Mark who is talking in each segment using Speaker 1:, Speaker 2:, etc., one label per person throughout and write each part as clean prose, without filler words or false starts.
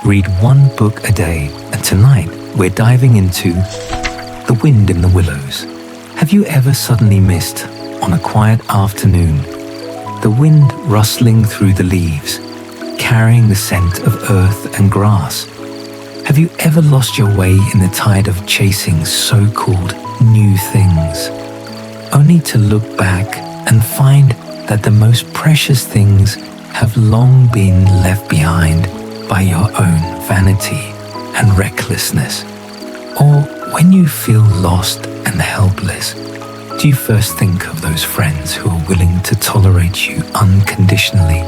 Speaker 1: read one book a day, and tonight we're diving into The Wind in the Willows. Have you ever suddenly missed, on a quiet afternoon, the wind rustling through the leaves, carrying the scent of earth and grass? Have you ever lost your way in the tide of chasing so-called new things, only to look back and find that the most precious things have long been left behind by your own vanity and recklessness? Or when you feel lost and helpless, do you first think of those friends who are willing to tolerate you unconditionally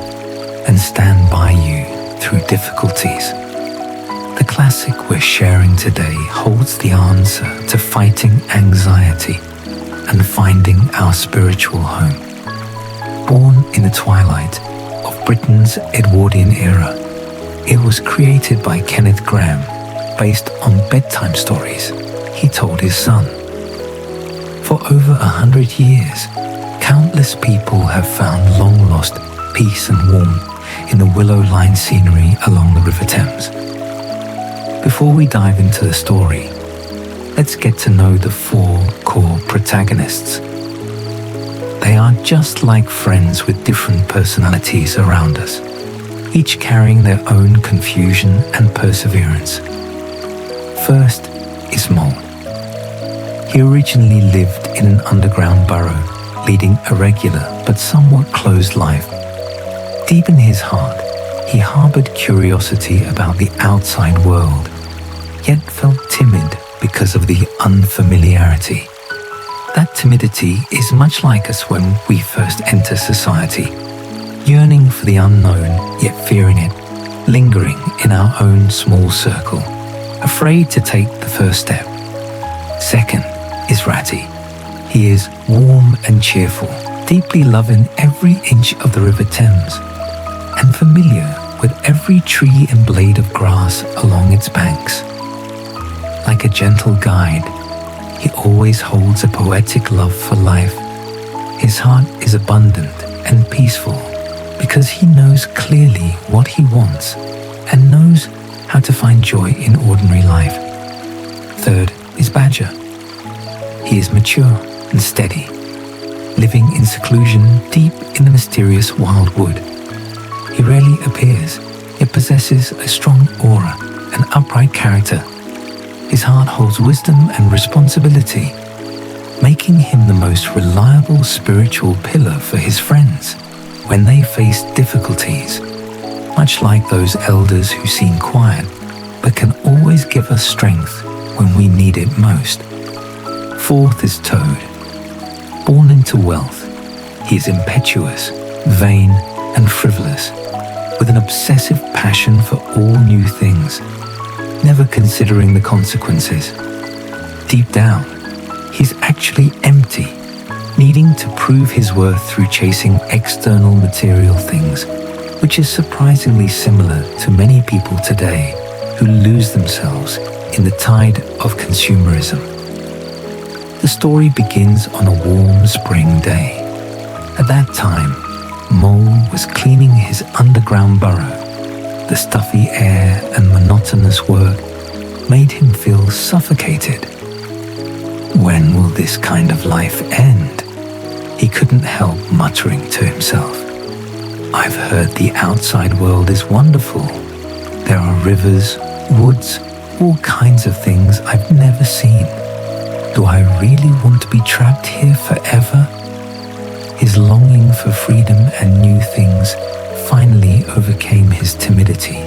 Speaker 1: and stand by you through difficulties? The classic we're sharing today holds the answer to fighting anxiety and finding our spiritual home. Born in the twilight of Britain's Edwardian era, it was created by Kenneth Grahame based on bedtime stories he told his son. For over 100 years, countless people have found long-lost peace and warmth in the willow-lined scenery along the River Thames. Before we dive into the story, let's get to know the four core protagonists. They are just like friends with different personalities around us, each carrying their own confusion and perseverance. First is Mole. He originally lived in an underground burrow, leading a regular but somewhat closed life. Deep in his heart, he harbored curiosity about the outside world, yet felt timid because of the unfamiliarity. That timidity is much like us when we first enter society, yearning for the unknown yet fearing it, lingering in our own small circle, afraid to take the first step. Second is Ratty. He is warm and cheerful, deeply loving every inch of the River Thames, and familiar with every tree and blade of grass along its banks. Like a gentle guide, he always holds a poetic love for life. His heart is abundant and peaceful because he knows clearly what he wants and knows how to find joy in ordinary life. Third is Badger. He is mature and steady, living in seclusion deep in the mysterious wildwood. He rarely appears, yet possesses a strong aura and upright character. His heart holds wisdom and responsibility, making him the most reliable spiritual pillar for his friends when they face difficulties, much like those elders who seem quiet but can always give us strength when we need it most. Fourth is Toad. Born into wealth, he is impetuous, vain, and frivolous, with an obsessive passion for all new things, never considering the consequences. Deep down, he's actually empty, needing to prove his worth through chasing external material things, which is surprisingly similar to many people today who lose themselves in the tide of consumerism. The story begins on a warm spring day. At that time, Mole was cleaning his underground burrow. The stuffy air and monotonous work made him feel suffocated. When will this kind of life end? He couldn't help muttering to himself. I've heard the outside world is wonderful. There are rivers, woods, all kinds of things I've never seen. Do I really want to be trapped here forever? His longing for freedom and new things finally overcame his timidity.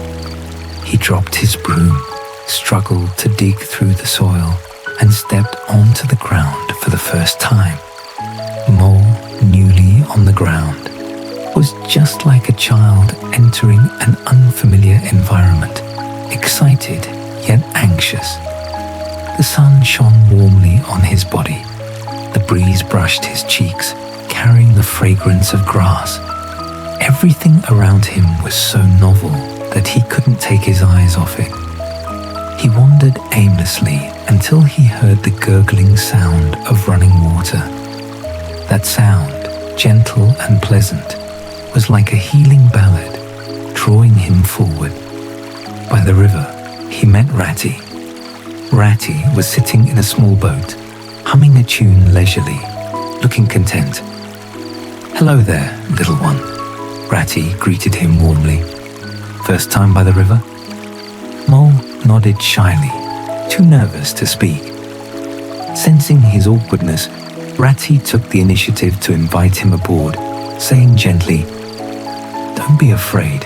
Speaker 1: He dropped his broom, struggled to dig through the soil, and stepped onto the ground for the first time. Mole, newly on the ground, was just like a child entering an unfamiliar environment, excited yet anxious. The sun shone warmly on his body. The breeze brushed his cheeks, carrying the fragrance of grass. Everything around him was so novel that he couldn't take his eyes off it. He wandered aimlessly until he heard the gurgling sound of running water. That sound, gentle and pleasant, was like a healing ballad, drawing him forward. By the river, he met Ratty. Ratty was sitting in a small boat, humming a tune leisurely, looking content. "Hello there, little one," Ratty greeted him warmly. "First time by the river?" Mole nodded shyly, too nervous to speak. Sensing his awkwardness, Ratty took the initiative to invite him aboard, saying gently, "Don't be afraid.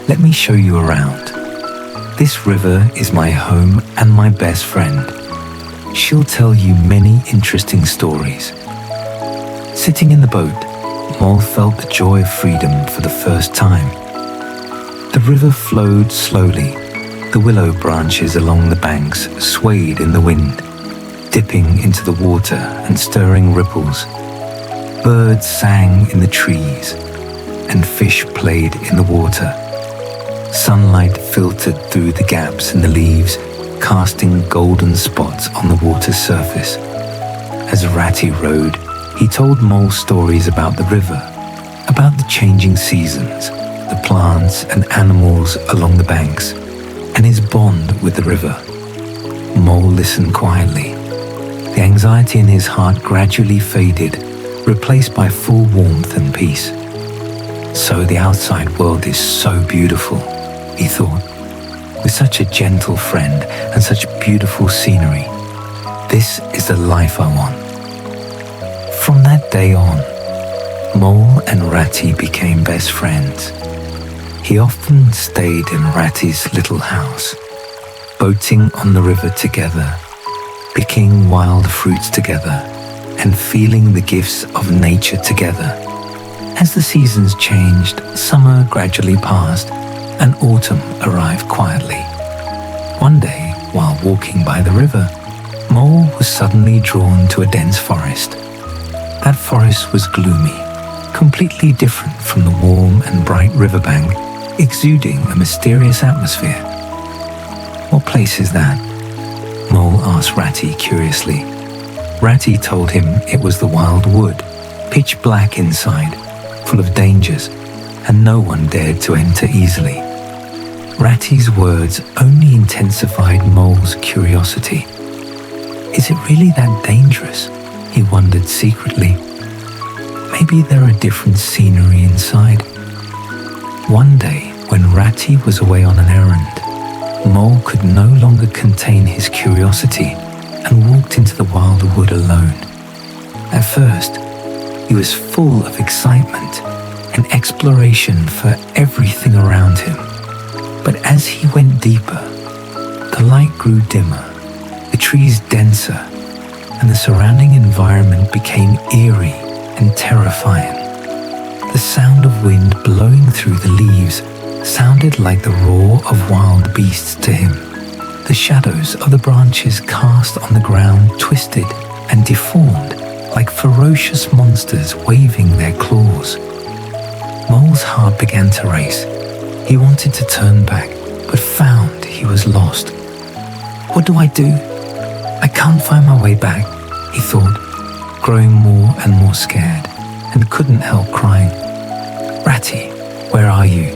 Speaker 1: Let me show you around. This river is my home and my best friend. She'll tell you many interesting stories." Sitting in the boat, Mole felt the joy of freedom for the first time. The river flowed slowly. The willow branches along the banks swayed in the wind, dipping into the water and stirring ripples. Birds sang in the trees, and fish played in the water. Sunlight filtered through the gaps in the leaves, casting golden spots on the water's surface. As Ratty rowed, he told Mole stories about the river, about the changing seasons, the plants and animals along the banks, and his bond with the river. Mole listened quietly. The anxiety in his heart gradually faded, replaced by full warmth and peace. "So the outside world is so beautiful," he thought, "with such a gentle friend and such beautiful scenery. This is the life I want." From that day on, Mole and Ratty became best friends. He often stayed in Ratty's little house, boating on the river together, picking wild fruits together, and feeling the gifts of nature together. As the seasons changed, summer gradually passed, and autumn arrived quietly. One day, while walking by the river, Mole was suddenly drawn to a dense forest. That forest was gloomy, completely different from the warm and bright riverbank, exuding a mysterious atmosphere. "What place is that?" Mole asked Ratty curiously. Ratty told him it was the wild wood, pitch black inside, full of dangers, and no one dared to enter easily. Ratty's words only intensified Mole's curiosity. Is it really that dangerous? He wondered secretly. Maybe there are different scenery inside. One day, when Ratty was away on an errand, Mole could no longer contain his curiosity and walked into the wild wood alone. At first, he was full of excitement and exploration for everything around him. But as he went deeper, the light grew dimmer, the trees denser, and the surrounding environment became eerie and terrifying. The sound of wind blowing through the leaves sounded like the roar of wild beasts to him. The shadows of the branches cast on the ground twisted and deformed like ferocious monsters waving their claws. Mole's heart began to race. He wanted to turn back, but found he was lost. "What do I do? I can't find my way back," he thought, growing more and more scared, and couldn't help crying. "Ratty, where are you?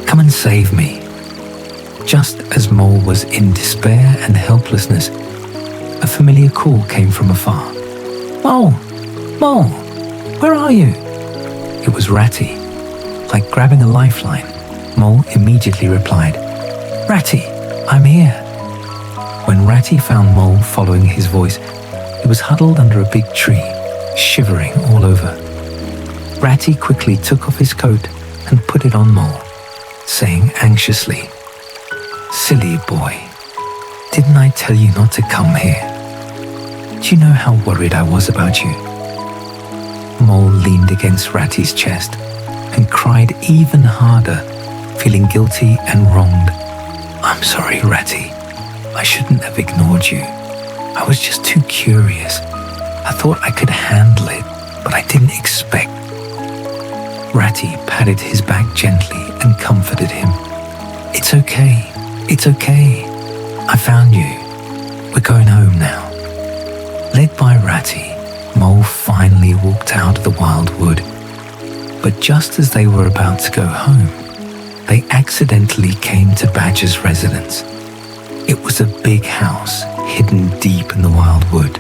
Speaker 1: Come and save me." Just as Mole was in despair and helplessness, a familiar call came from afar. "Mole! Mole! Where are you?" It was Ratty. Like grabbing a lifeline, Mole immediately replied, "Ratty, I'm here." When Ratty found Mole following his voice, he was huddled under a big tree, shivering all over. Ratty quickly took off his coat and put it on Mole, saying anxiously, "Silly boy, didn't I tell you not to come here? Do you know how worried I was about you?" Mole leaned against Ratty's chest and cried even harder, feeling guilty and wronged. "I'm sorry, Ratty. I shouldn't have ignored you. I was just too curious. I thought I could handle it, but I didn't expect." Ratty patted his back gently and comforted him. "It's okay. It's okay. I found you. We're going home now." Led by Ratty, Mole finally walked out of the wild wood. But just as they were about to go home, they accidentally came to Badger's residence. It was a big house hidden deep in the wildwood.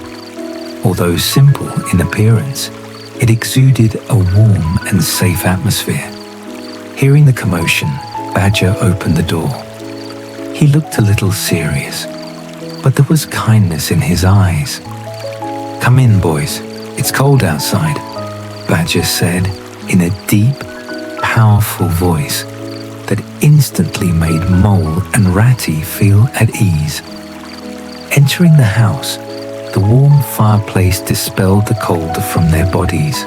Speaker 1: Although simple in appearance, it exuded a warm and safe atmosphere. Hearing the commotion, Badger opened the door. He looked a little serious, but there was kindness in his eyes. "Come in, boys. It's cold outside," Badger said in a deep, powerful voice that instantly made Mole and Ratty feel at ease. Entering the house, the warm fireplace dispelled the cold from their bodies.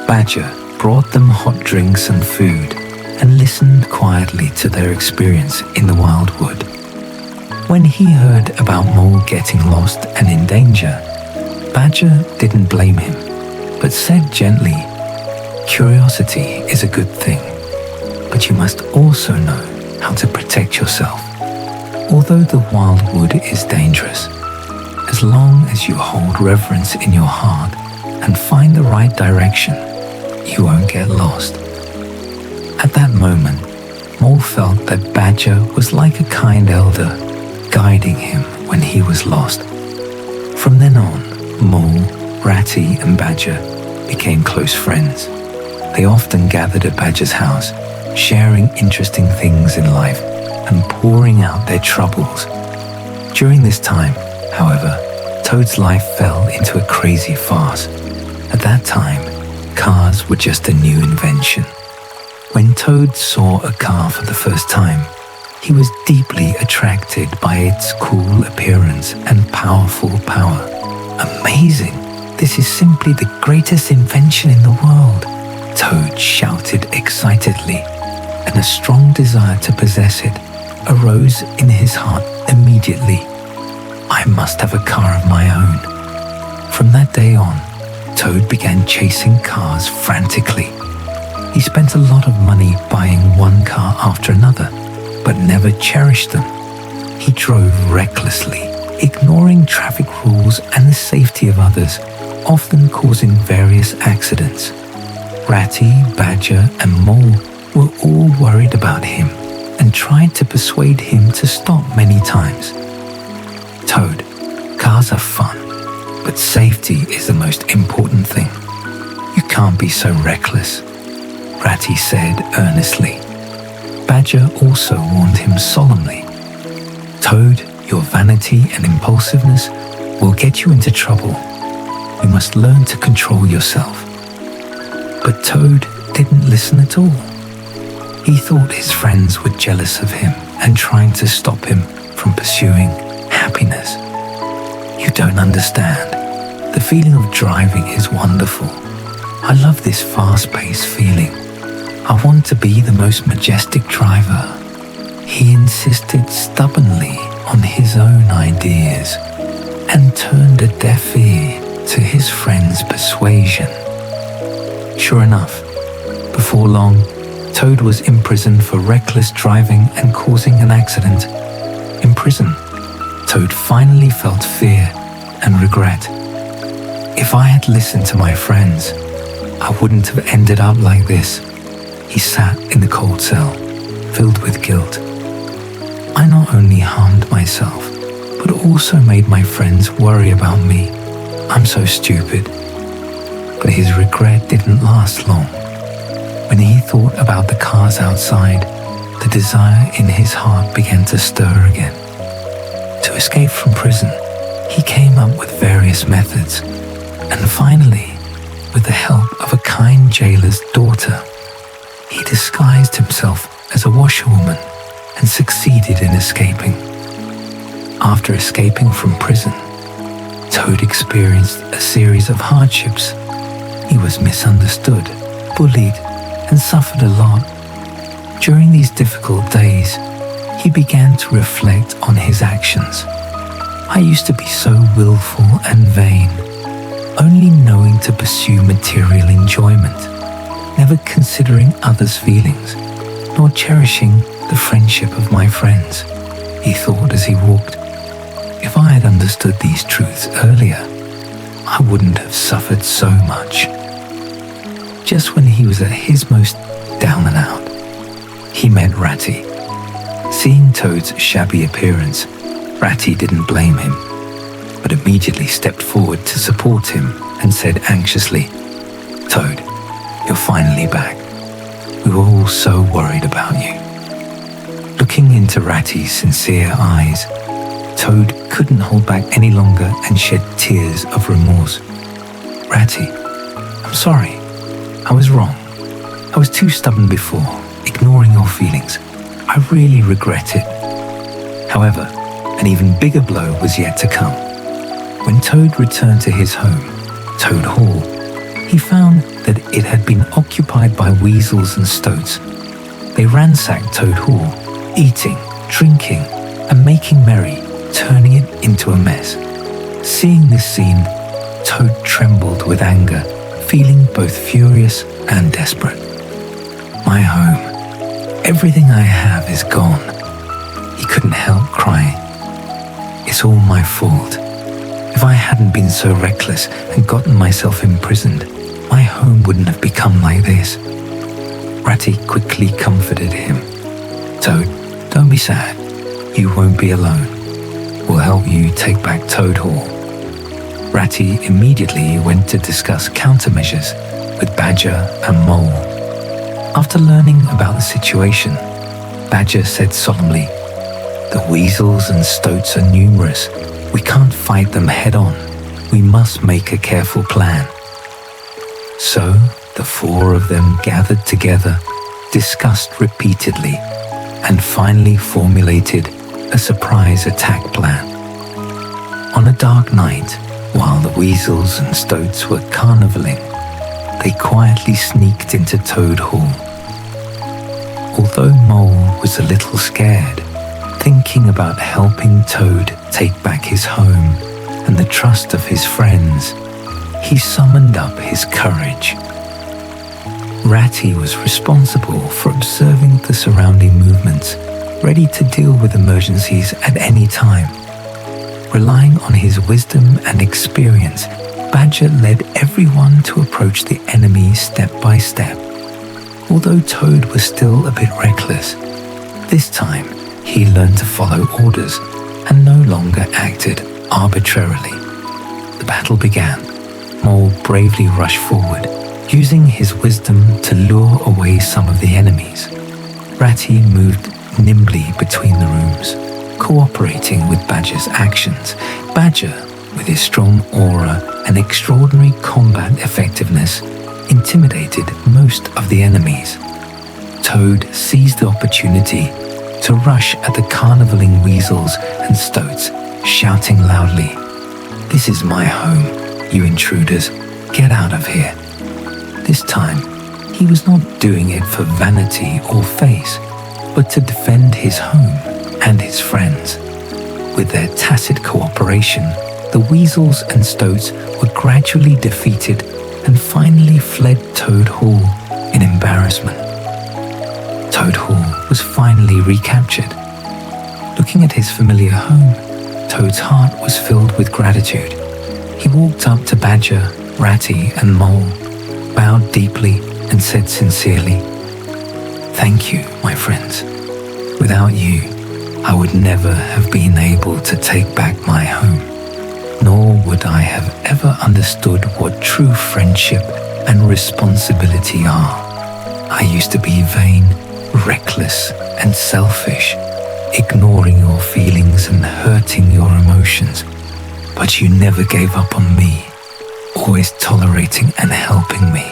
Speaker 1: Badger brought them hot drinks and food and listened quietly to their experience in the wildwood. When he heard about Mole getting lost and in danger, Badger didn't blame him, but said gently, "Curiosity is a good thing, but you must also know how to protect yourself. Although the wildwood is dangerous, as long as you hold reverence in your heart and find the right direction, you won't get lost." At that moment, Mole felt that Badger was like a kind elder, guiding him when he was lost. From then on, Mole, Ratty, and Badger became close friends. They often gathered at Badger's house, sharing interesting things in life and pouring out their troubles. During this time, however, Toad's life fell into a crazy farce. At that time, cars were just a new invention. When Toad saw a car for the first time, he was deeply attracted by its cool appearance and powerful power. "Amazing! This is simply the greatest invention in the world," Toad shouted excitedly, and a strong desire to possess it arose in his heart immediately. "I must have a car of my own." From that day on, Toad began chasing cars frantically. He spent a lot of money buying one car after another, but never cherished them. He drove recklessly, ignoring traffic rules and the safety of others, often causing various accidents. Ratty, Badger, and Mole were all worried about him and tried to persuade him to stop many times. "Toad, cars are fun, but safety is the most important thing. You can't be so reckless," Ratty said earnestly. Badger also warned him solemnly. "Toad, your vanity and impulsiveness will get you into trouble. You must learn to control yourself." But Toad didn't listen at all. He thought his friends were jealous of him and trying to stop him from pursuing happiness. "You don't understand. The feeling of driving is wonderful. I love this fast-paced feeling. I want to be the most majestic driver." He insisted stubbornly on his own ideas and turned a deaf ear to his friends' persuasion. Sure enough, before long, Toad was imprisoned for reckless driving and causing an accident. In prison, Toad finally felt fear and regret. "If I had listened to my friends, I wouldn't have ended up like this." He sat in the cold cell, filled with guilt. "I not only harmed myself, but also made my friends worry about me. I'm so stupid." But his regret didn't last long. When he thought about the cars outside, the desire in his heart began to stir again. To escape from prison, he came up with various methods, and finally, with the help of a kind jailer's daughter, he disguised himself as a washerwoman and succeeded in escaping. After escaping from prison, Toad experienced a series of hardships. He was misunderstood, bullied, and suffered a lot. During these difficult days, he began to reflect on his actions. "I used to be so willful and vain, only knowing to pursue material enjoyment, never considering others' feelings, nor cherishing the friendship of my friends," he thought as he walked. "If I had understood these truths earlier, I wouldn't have suffered so much." Just when he was at his most down and out, he met Ratty. Seeing Toad's shabby appearance, Ratty didn't blame him, but immediately stepped forward to support him and said anxiously, "Toad, you're finally back. We were all so worried about you." Looking into Ratty's sincere eyes, Toad couldn't hold back any longer and shed tears of remorse. "Ratty, I'm sorry. I was wrong. I was too stubborn before, ignoring your feelings. I really regret it." However, an even bigger blow was yet to come. When Toad returned to his home, Toad Hall, he found that it had been occupied by weasels and stoats. They ransacked Toad Hall, eating, drinking, and making merry, turning it into a mess. Seeing this scene, Toad trembled with anger, feeling both furious and desperate. "My home, everything I have is gone." He couldn't help crying. "It's all my fault. If I hadn't been so reckless and gotten myself imprisoned, my home wouldn't have become like this." Ratty quickly comforted him. "Toad, don't be sad. You won't be alone. We'll help you take back Toad Hall." Ratty immediately went to discuss countermeasures with Badger and Mole. After learning about the situation, Badger said solemnly, "The weasels and stoats are numerous. We can't fight them head on. We must make a careful plan." So the four of them gathered together, discussed repeatedly, and finally formulated a surprise attack plan. On a dark night, while the weasels and stoats were carnivaling, they quietly sneaked into Toad Hall. Although Mole was a little scared, thinking about helping Toad take back his home and the trust of his friends, he summoned up his courage. Ratty was responsible for observing the surrounding movements, ready to deal with emergencies at any time. Relying on his wisdom and experience, Badger led everyone to approach the enemy step by step. Although Toad was still a bit reckless, this time he learned to follow orders and no longer acted arbitrarily. The battle began. Mole bravely rushed forward, using his wisdom to lure away some of the enemies. Ratty moved nimbly between the rooms, cooperating with Badger's actions. Badger, with his strong aura and extraordinary combat effectiveness, intimidated most of the enemies. Toad seized the opportunity to rush at the carnivaling weasels and stoats, shouting loudly, "This is my home, you intruders, get out of here." This time, he was not doing it for vanity or face, but to defend his home and his friends. With their tacit cooperation, the weasels and stoats were gradually defeated and finally fled Toad Hall in embarrassment. Toad Hall was finally recaptured. Looking at his familiar home, Toad's heart was filled with gratitude. He walked up to Badger, Ratty, and Mole, bowed deeply, and said sincerely, "Thank you, my friends. Without you, I would never have been able to take back my home, nor would I have ever understood what true friendship and responsibility are. I used to be vain, reckless, and selfish, ignoring your feelings and hurting your emotions, but you never gave up on me, always tolerating and helping me.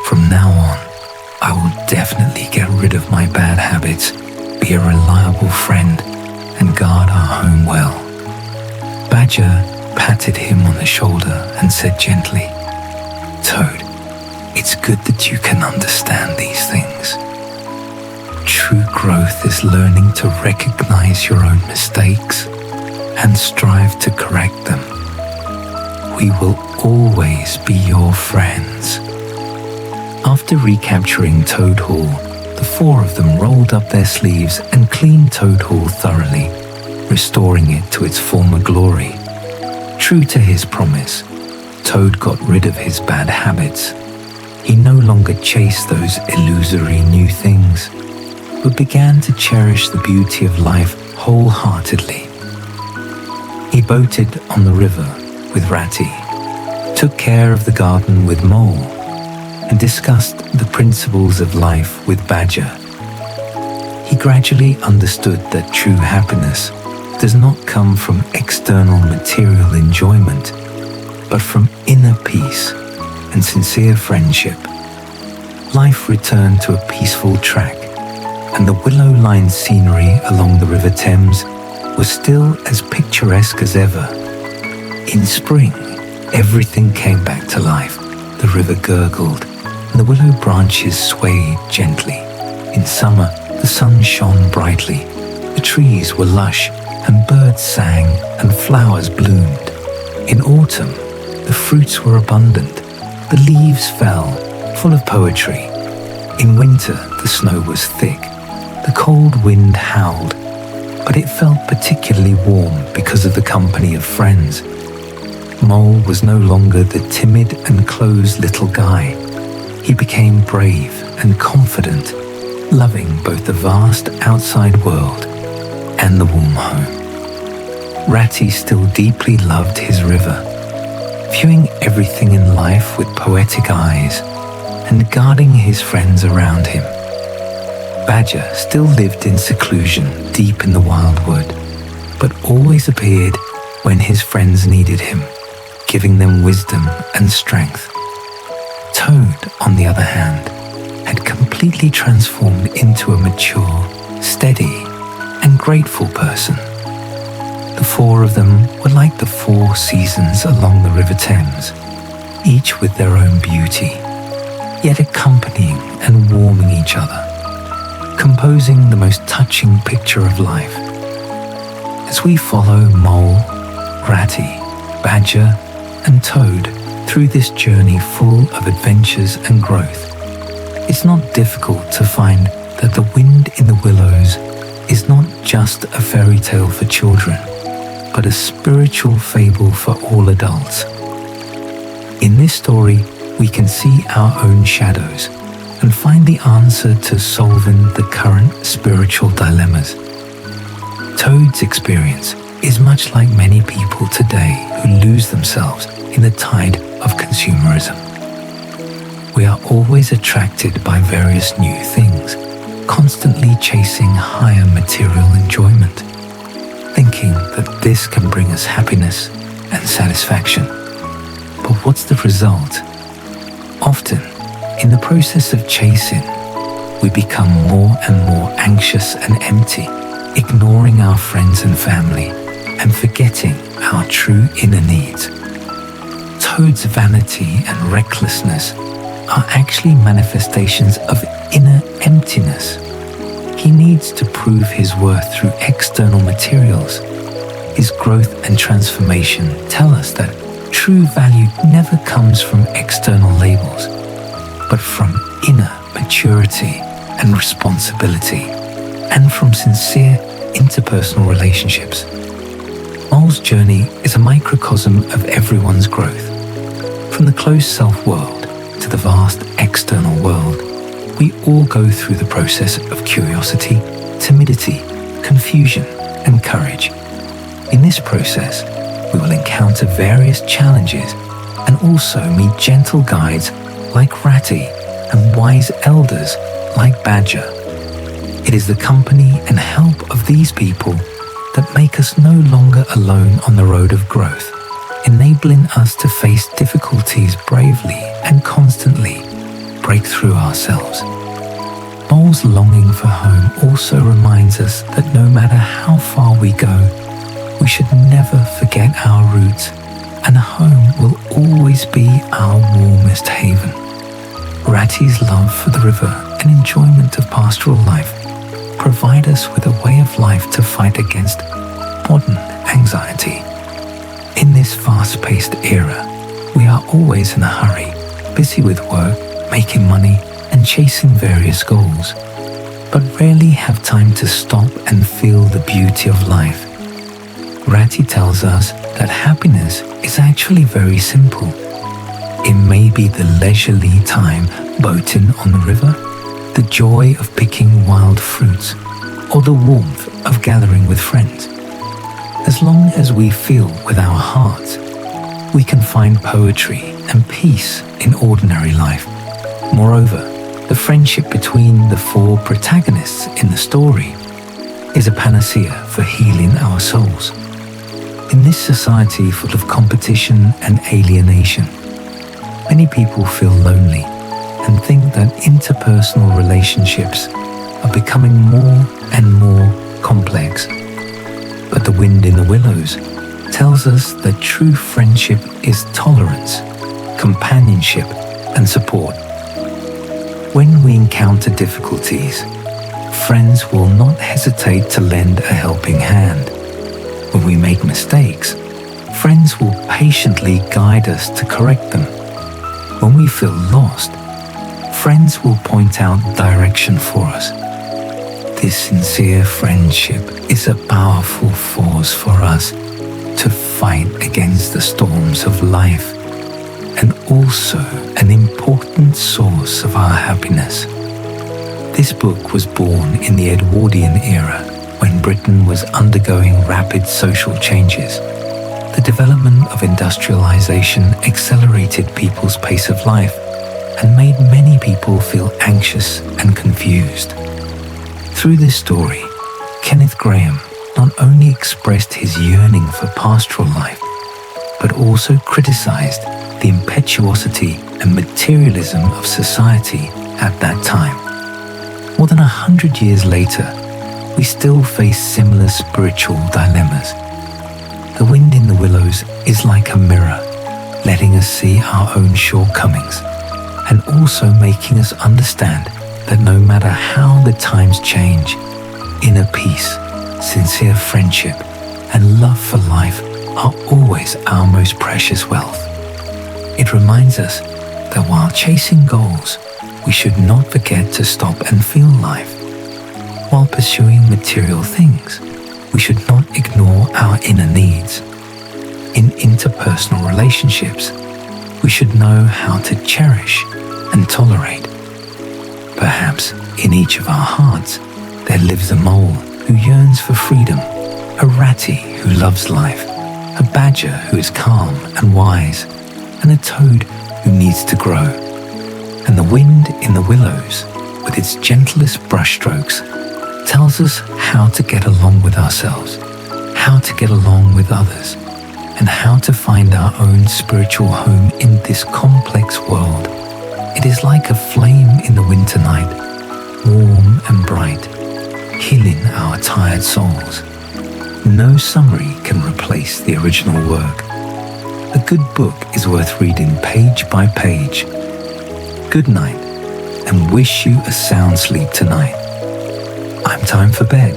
Speaker 1: From now on, I will definitely get rid of my bad habits, be a reliable friend, and guard our home well." Badger patted him on the shoulder and said gently, "Toad, it's good that you can understand these things. True growth is learning to recognize your own mistakes and strive to correct them. We will always be your friends." After recapturing Toad Hall, the four of them rolled up their sleeves and cleaned Toad Hall thoroughly, restoring it to its former glory. True to his promise, Toad got rid of his bad habits. He no longer chased those illusory new things. but began to cherish the beauty of life wholeheartedly. He boated on the river with Ratty, took care of the garden with Mole, and discussed the principles of life with Badger. He gradually understood that true happiness does not come from external material enjoyment, but from inner peace and sincere friendship. Life returned to a peaceful track, and the willow-lined scenery along the River Thames was still as picturesque as ever. In spring, everything came back to life. The river gurgled, and the willow branches swayed gently. In summer, the sun shone brightly, the trees were lush, and birds sang and flowers bloomed. In autumn, the fruits were abundant, the leaves fell, full of poetry. In winter, the snow was thick, the cold wind howled, but it felt particularly warm because of the company of friends. Mole was no longer the timid and closed little guy. He became brave and confident, loving both the vast outside world and the warm home. Ratty still deeply loved his river, viewing everything in life with poetic eyes and guarding his friends around him. Badger still lived in seclusion deep in the wildwood, but always appeared when his friends needed him, giving them wisdom and strength. Toad, on the other hand, had completely transformed into a mature, steady, and grateful person. The four of them were like the four seasons along the River Thames, each with their own beauty, yet accompanying and warming each other, composing the most touching picture of life. As we follow Mole, Ratty, Badger, and Toad through this journey full of adventures and growth, it's not difficult to find that the wind in the willows is not just a fairy tale for children, but a spiritual fable for all adults. In this story, we can see our own shadows and find the answer to solving the current spiritual dilemmas. Toad's experience is much like many people today who lose themselves in the tide of consumerism. We are always attracted by various new things, constantly chasing higher material enjoyment, thinking that this can bring us happiness and satisfaction. But what's the result? Often, in the process of chasing, we become more and more anxious and empty, ignoring our friends and family and forgetting our true inner needs. Toad's vanity and recklessness are actually manifestations of inner emptiness. He needs to prove his worth through external materials. His growth and transformation tell us that true value never comes from external labels, but from inner maturity and responsibility, and from sincere interpersonal relationships. Mole's journey is a microcosm of everyone's growth. From the closed self-world to the vast external world, we all go through the process of curiosity, timidity, confusion, and courage. In this process, we will encounter various challenges and also meet gentle guides like Ratty and wise elders like Badger. It is the company and help of these people that make us no longer alone on the road of growth, enabling us to face difficulties bravely and constantly break through ourselves. Mole's longing for home also reminds us that no matter how far we go, we should never forget our roots, and home will always be our warmest haven. Ratty's love for the river and enjoyment of pastoral life provide us with a way of life to fight against modern anxiety. In this fast-paced era, we are always in a hurry, busy with work, making money, and chasing various goals, but rarely have time to stop and feel the beauty of life. Ratty tells us that happiness is actually very simple. It may be the leisurely time boating on the river, the joy of picking wild fruits, or the warmth of gathering with friends. As long as we feel with our hearts, we can find poetry and peace in ordinary life. Moreover, the friendship between the four protagonists in the story is a panacea for healing our souls. In this society full of competition and alienation, many people feel lonely and think that interpersonal relationships are becoming more and more complex. But The Wind in the Willows tells us that true friendship is tolerance, companionship, and support. When we encounter difficulties, friends will not hesitate to lend a helping hand. When we make mistakes, friends will patiently guide us to correct them. When we feel lost, friends will point out direction for us. This sincere friendship is a powerful force for us to fight against the storms of life, and also an important source of our happiness. This book was born in the Edwardian era, when Britain was undergoing rapid social changes. The development of industrialization accelerated people's pace of life and made many people feel anxious and confused. Through this story, Kenneth Grahame not only expressed his yearning for pastoral life, but also criticized the impetuosity and materialism of society at that time. More than 100 years later, we still face similar spiritual dilemmas. The Wind in the Willows is like a mirror, letting us see our own shortcomings, and also making us understand that no matter how the times change, inner peace, sincere friendship, and love for life are always our most precious wealth. It reminds us that while chasing goals, we should not forget to stop and feel life. While pursuing material things, we should not ignore our inner needs. In interpersonal relationships, we should know how to cherish and tolerate. Perhaps in each of our hearts, there lives a mole who yearns for freedom, a ratty who loves life, a badger who is calm and wise, and a toad who needs to grow. And the wind in the willows, with its gentlest brushstrokes, tells us how to get along with ourselves, how to get along with others, and how to find our own spiritual home in this complex world. It is like a flame in the winter night, warm and bright, healing our tired souls. No summary can replace the original work. A good book is worth reading page by page. Good night, and wish you a sound sleep tonight. I'm Time for Bed.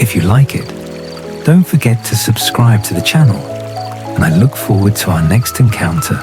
Speaker 1: If you like it, don't forget to subscribe to the channel, and I look forward to our next encounter.